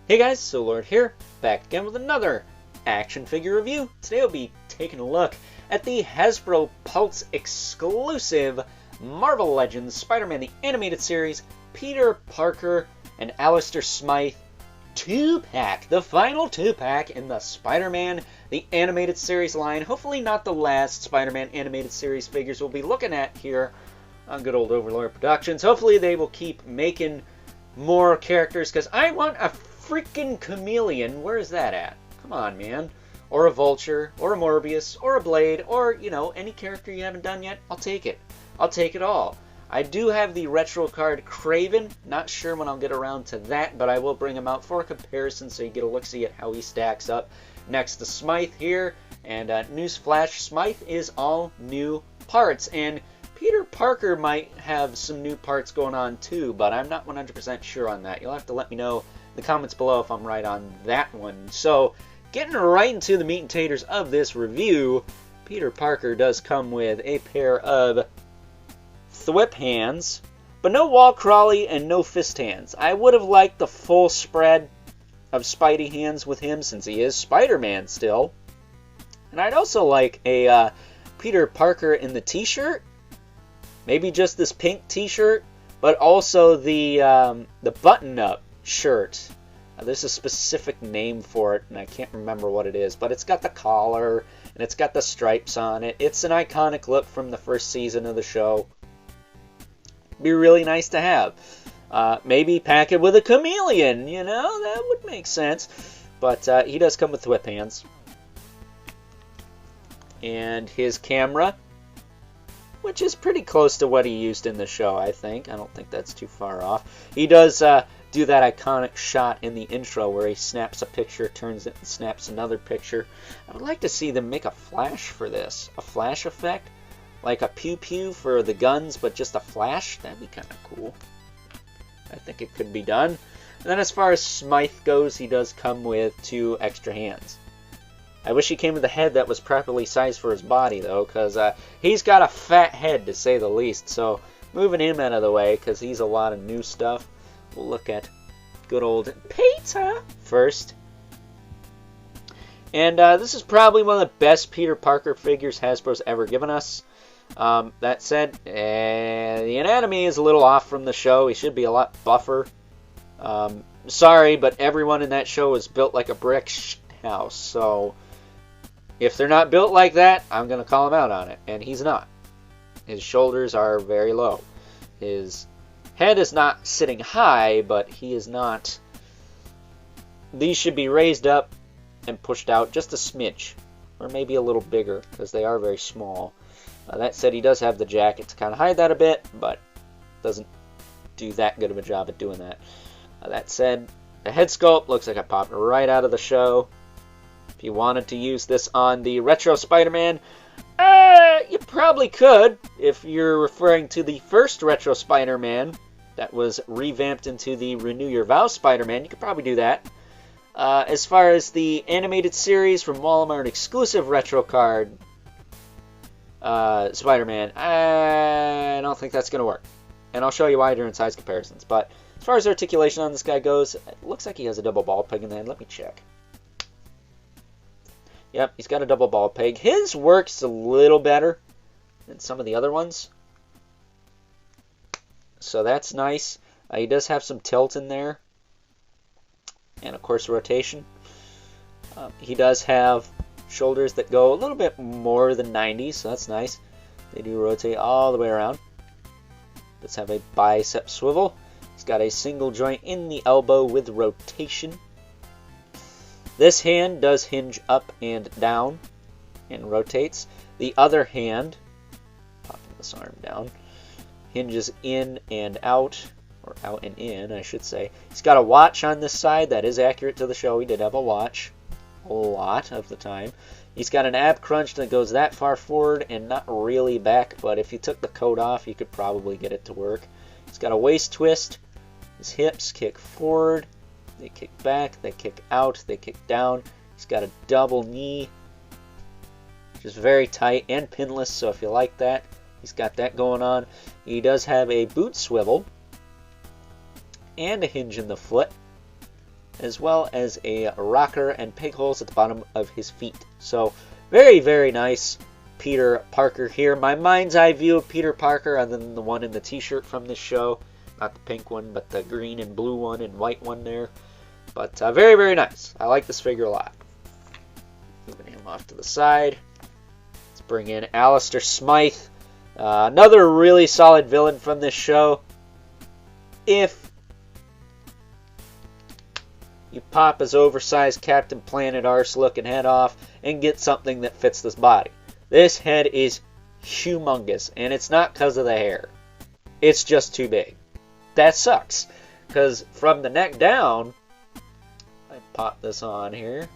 Hey guys, so Lord here, back again with another action figure review. Today we'll be taking a look at the Hasbro Pulse exclusive Marvel Legends Spider-Man the Animated Series, Peter Parker and Alistair Smythe 2-pack. The final 2-pack in the Spider-Man the Animated Series line. Hopefully not the last Spider-Man Animated Series figures we'll be looking at here on good old Overlord Productions. Hopefully they will keep making more characters, because I want a freaking chameleon. Where is that at? Come on, man. Or a Vulture, or a Morbius, or a Blade, or, you know, any character you haven't done yet. I'll take it. I'll take it all. I do have the retro card Kraven. Not sure when I'll get around to that, but I will bring him out for a comparison so you get a look-see at how he stacks up next to Smythe here. And newsflash, Smythe is all new parts. And Peter Parker might have some new parts going on too, but I'm not 100% sure on that. You'll have to let me know in the comments below if I'm right on that one. So, getting right into the meat and taters of this review, Peter Parker does come with a pair of thwip hands, but no wall crawly and no fist hands. I would have liked the full spread of Spidey hands with him since he is Spider-Man still. And I'd also like a Peter Parker in the t-shirt. Maybe just this pink t-shirt, but also the button-up shirt. There's a specific name for it, and I can't remember what it is, but it's got the collar, and it's got the stripes on it. It's an iconic look from the first season of the show. Be really nice to have. Maybe pack it with a chameleon, you know? That would make sense. But he does come with whip hands. And his camera, which is pretty close to what he used in the show, I think. I don't think that's too far off. He does do that iconic shot in the intro where he snaps a picture, turns it, and snaps another picture. I would like to see them make a flash for this. A flash effect? Like a pew-pew for the guns, but just a flash? That'd be kind of cool. I think it could be done. And then as far as Smythe goes, he does come with 2 extra hands. I wish he came with a head that was properly sized for his body, though, because he's got a fat head, to say the least. So, moving him out of the way, because he's a lot of new stuff, we'll look at good old Peter first. And this is probably one of the best Peter Parker figures Hasbro's ever given us. That said, the anatomy is a little off from the show. He should be a lot buffer. Sorry, but everyone in that show is built like a brick house, so if they're not built like that, I'm going to call him out on it. And he's not. His shoulders are very low. His head is not sitting high, but he is not. These should be raised up and pushed out just a smidge. Or maybe a little bigger, because they are very small. That said, he does have the jacket to kind of hide that a bit, but doesn't do that good of a job at doing that. That said, the head sculpt looks like it popped right out of the show. If you wanted to use this on the Retro Spider-Man, you probably could. If you're referring to the first Retro Spider-Man that was revamped into the Renew Your Vow Spider-Man, you could probably do that. As far as the animated series from Walmart exclusive retro card Spider-Man, I don't think that's going to work. And I'll show you why during size comparisons. But as far as articulation on this guy goes, it looks like he has a double ball peg in the hand. Let me check. Yep, he's got a double ball peg. His works a little better than some of the other ones. So that's nice. He does have some tilt in there. And of course rotation. He does have shoulders that go a little bit more than 90, so that's nice. They do rotate all the way around. Does have a bicep swivel. He's got a single joint in the elbow with rotation. This hand does hinge up and down and rotates. The other hand, popping this arm down, hinges in and out, or out and in, I should say. He's got a watch on this side. That is accurate to the show. He did have a watch a lot of the time. He's got an ab crunch that goes that far forward and not really back, but if you took the coat off, you could probably get it to work. He's got a waist twist. His hips kick forward. They kick back, they kick out, they kick down. He's got a double knee, which is very tight and pinless, so if you like that, he's got that going on. He does have a boot swivel and a hinge in the foot. as well as a rocker and peg holes at the bottom of his feet. So very, very nice Peter Parker here. My mind's eye view of Peter Parker, other than the one in the t-shirt from this show. Not the pink one, but the green and blue one and white one there. But very, very nice. I like this figure a lot. Moving him off to the side. Let's bring in Alistair Smythe. Another really solid villain from this show. If you pop his oversized Captain Planet arse-looking head off and get something that fits this body. This head is humongous, and it's not because of the hair. It's just too big. That sucks, because from the neck down, I pop this on here.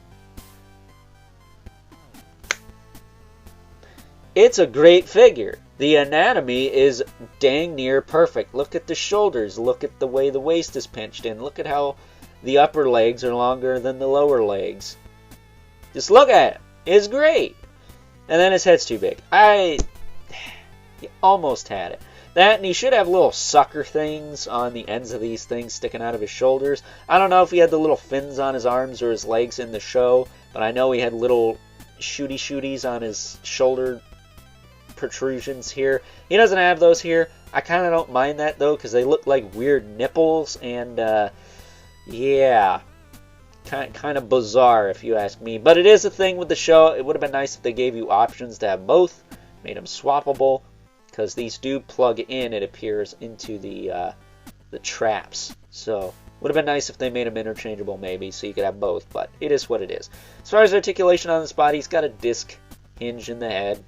It's a great figure. The anatomy is dang near perfect. Look at the shoulders. Look at the way the waist is pinched in. Look at how the upper legs are longer than the lower legs. Just look at it. It's great. And then his head's too big. He almost had it. That, and he should have little sucker things on the ends of these things sticking out of his shoulders. I don't know if he had the little fins on his arms or his legs in the show, but I know he had little shooties on his shoulder protrusions here. He doesn't have those here. I kind of don't mind that, though, because they look like weird nipples, and, yeah, kind of bizarre, if you ask me. But it is a thing with the show. It would have been nice if they gave you options to have both, made them swappable, because these do plug in, it appears, into the traps. So would have been nice if they made them interchangeable, maybe, so you could have both, but it is what it is. As far as articulation on this body, he's got a disc hinge in the head.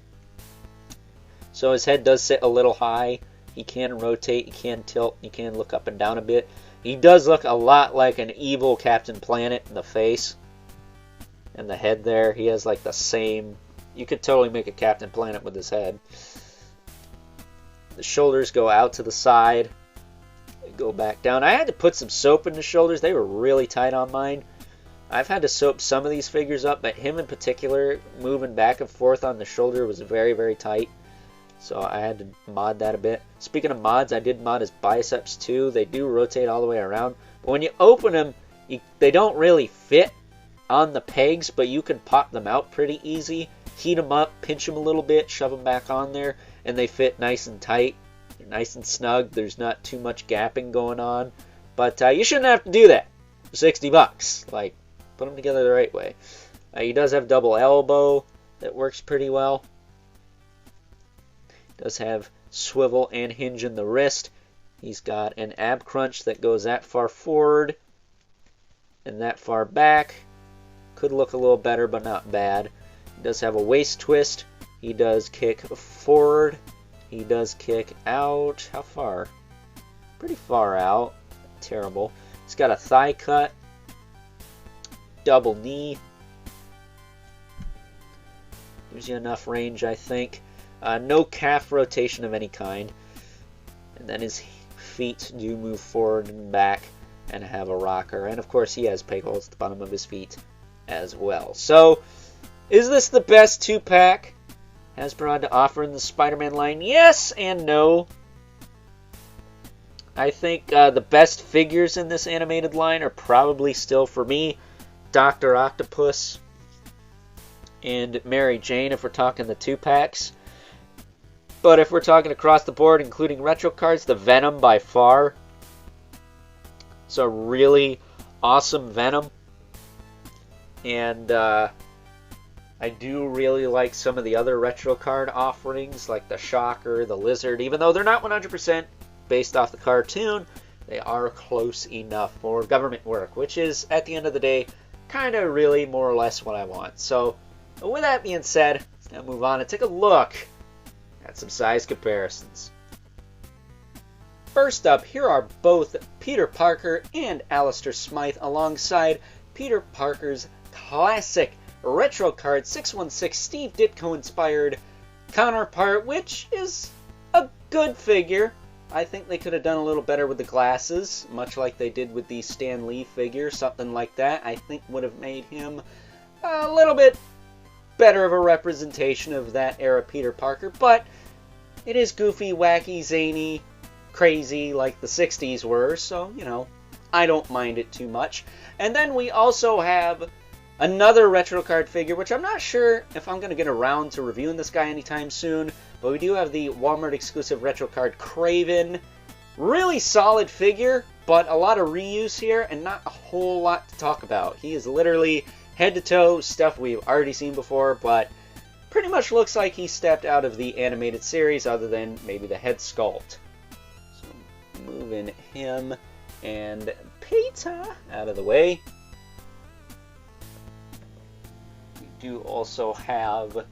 So his head does sit a little high. He can rotate, he can tilt, he can look up and down a bit. He does look a lot like an evil Captain Planet in the face. And the head there, he has like the same... You could totally make a Captain Planet with his head. The shoulders go out to the side. They go back down. I had to put some soap in the shoulders. They were really tight on mine. I've had to soap some of these figures up, but him in particular, moving back and forth on the shoulder was very, very tight. So I had to mod that a bit. Speaking of mods, I did mod his biceps too. They do rotate all the way around. But when you open them, they don't really fit on the pegs, but you can pop them out pretty easy. Heat them up, pinch them a little bit, shove them back on there, and they fit nice and tight. They're nice and snug. There's not too much gapping going on. But you shouldn't have to do that for $60. Like, put them together the right way. He does have double elbow that works pretty well. Does have swivel and hinge in the wrist. He's got an ab crunch that goes that far forward and that far back. Could look a little better, but not bad. He does have a waist twist. He does kick forward. He does kick out. How far? Pretty far out. Terrible. He's got a thigh cut. Double knee. Gives you enough range, I think. No calf rotation of any kind. And then his feet do move forward and back and have a rocker. And of course he has peg holes at the bottom of his feet as well. So, is this the best 2-pack Hasbro had to offer in the Spider-Man line? Yes and no. I think the best figures in this animated line are probably still, for me, Dr. Octopus and Mary Jane if we're talking the 2-packs. But if we're talking across the board, including retro cards, the Venom by far. It's a really awesome Venom. And I do really like some of the other retro card offerings, like the Shocker, the Lizard. Even though they're not 100% based off the cartoon, they are close enough for government work, which is, at the end of the day, kind of really more or less what I want. So, with that being said, let's now move on and take a look at some size comparisons. First up, here are both Peter Parker and Alistair Smythe alongside Peter Parker's classic retro card 616 Steve Ditko inspired counterpart, which is a good figure. I think they could have done a little better with the glasses, much like they did with the Stan Lee figure. Something like that, I think, would have made him a little bit better of a representation of that era Peter Parker, but it is goofy, wacky, zany, crazy like the 60s were, so, you know, I don't mind it too much. And then we also have another retro card figure, which I'm not sure if I'm going to get around to reviewing this guy anytime soon, but we do have the Walmart exclusive retro card Kraven. Really solid figure, but a lot of reuse here and not a whole lot to talk about. He is literally head to toe stuff we've already seen before, but pretty much looks like he stepped out of the animated series other than maybe the head sculpt. So moving him and Peter out of the way. We do also have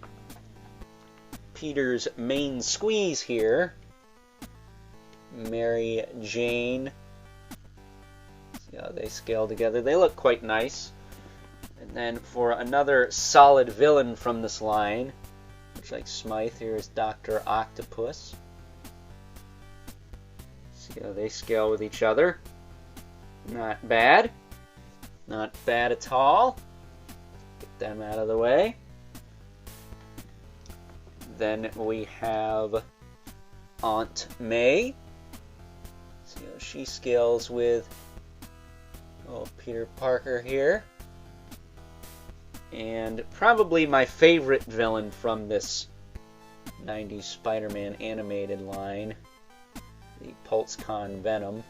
Peter's main squeeze here. Mary Jane. See how they scale together. They look quite nice. And then for another solid villain from this line, much like Smythe, here is Dr. Octopus. See how they scale with each other. Not bad. Not bad at all. Get them out of the way. Then we have Aunt May. See how she scales with Peter Parker here. And probably my favorite villain from this 90s Spider-Man animated line, the PulseCon Venom.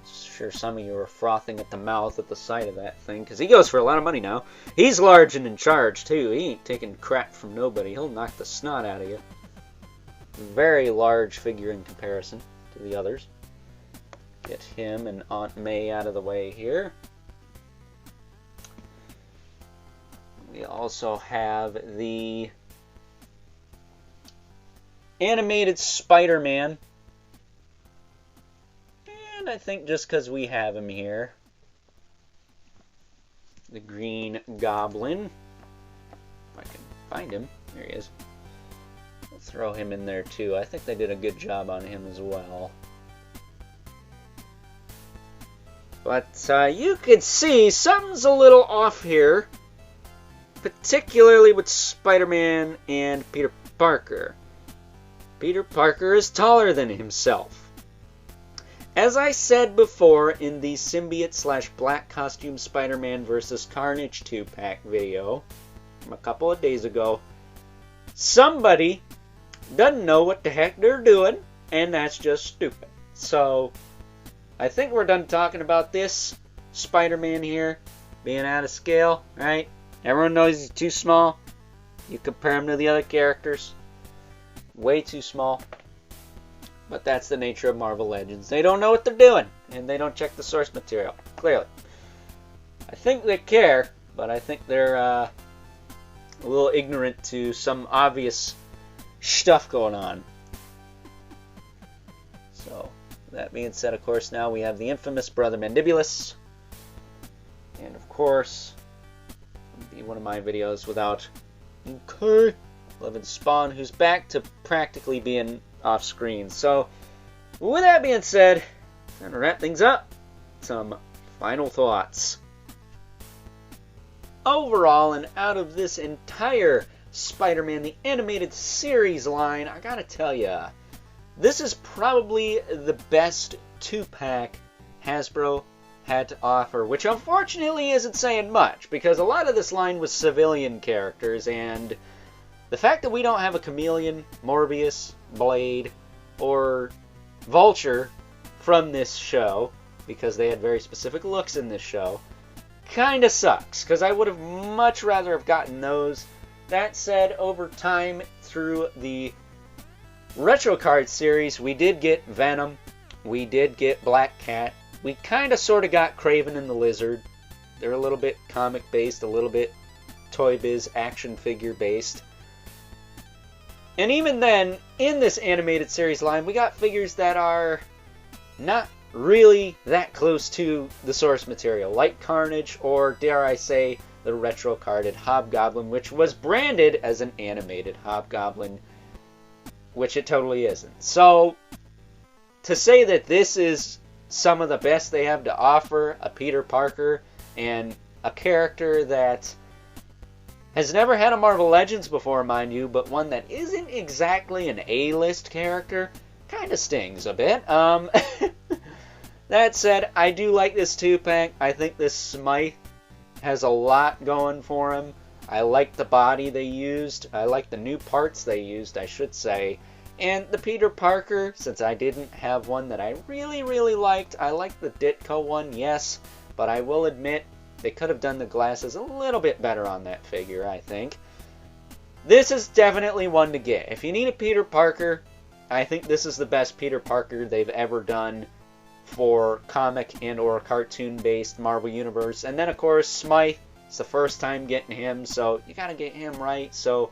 Sure, some of you are frothing at the mouth at the sight of that thing, because he goes for a lot of money now. He's large and in charge, too. He ain't taking crap from nobody. He'll knock the snot out of you. Very large figure in comparison to the others. Get him and Aunt May out of the way here. We also have the animated Spider-Man. And I think just because we have him here, the Green Goblin. If I can find him. There he is. We'll throw him in there too. I think they did a good job on him as well. But you could see something's a little off here, particularly with Spider-Man and Peter Parker. Peter Parker is taller than himself. As I said before in the Symbiote / Black Costume Spider-Man vs. Carnage 2-pack video from a couple of days ago, somebody doesn't know what the heck they're doing, and that's just stupid. So I think we're done talking about this Spider-Man here being out of scale, right? Everyone knows he's too small. You compare him to the other characters, way too small. But that's the nature of Marvel Legends. They don't know what they're doing, and they don't check the source material, clearly. I think they care, but I think they're a little ignorant to some obvious stuff going on. So, that being said, of course, now we have the infamous Brother Mandibulus. And of course, wouldn't be one of my videos without Levin Spawn, who's back to practically being off screen. So, with that being said, time to wrap things up. Some final thoughts. Overall, and out of this entire Spider-Man the Animated Series line, I gotta tell ya, this is probably the best 2-pack Hasbro had to offer, which unfortunately isn't saying much, because a lot of this line was civilian characters, and the fact that we don't have a Chameleon, Morbius, Blade, or Vulture from this show, because they had very specific looks in this show, kind of sucks, because I would have much rather have gotten those. That said, over time through the Retro Card series, we did get Venom, we did get Black Cat, we kind of sort of got Kraven and the Lizard. They're a little bit comic based, a little bit Toy Biz action figure based. And even then, in this animated series line, we got figures that are not really that close to the source material, like Carnage, or dare I say, the retro carded Hobgoblin, which was branded as an animated Hobgoblin, which it totally isn't. So, to say that this is some of the best they have to offer, a Peter Parker, and a character that has never had a Marvel Legends before, mind you, but one that isn't exactly an A-list character, kind of stings a bit. That said, I do like this 2-pack. I think this Smythe has a lot going for him. I like the body they used. I like the new parts they used, I should say. And the Peter Parker, since I didn't have one that I really, really liked. I like the Ditko one, yes. But I will admit, they could have done the glasses a little bit better on that figure, I think. This is definitely one to get. If you need a Peter Parker, I think this is the best Peter Parker they've ever done for comic and or cartoon-based Marvel Universe. And then, of course, Smythe. It's the first time getting him, so you gotta get him right. So,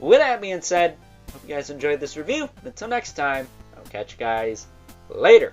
with that being said, hope you guys enjoyed this review. Until next time, I'll catch you guys later.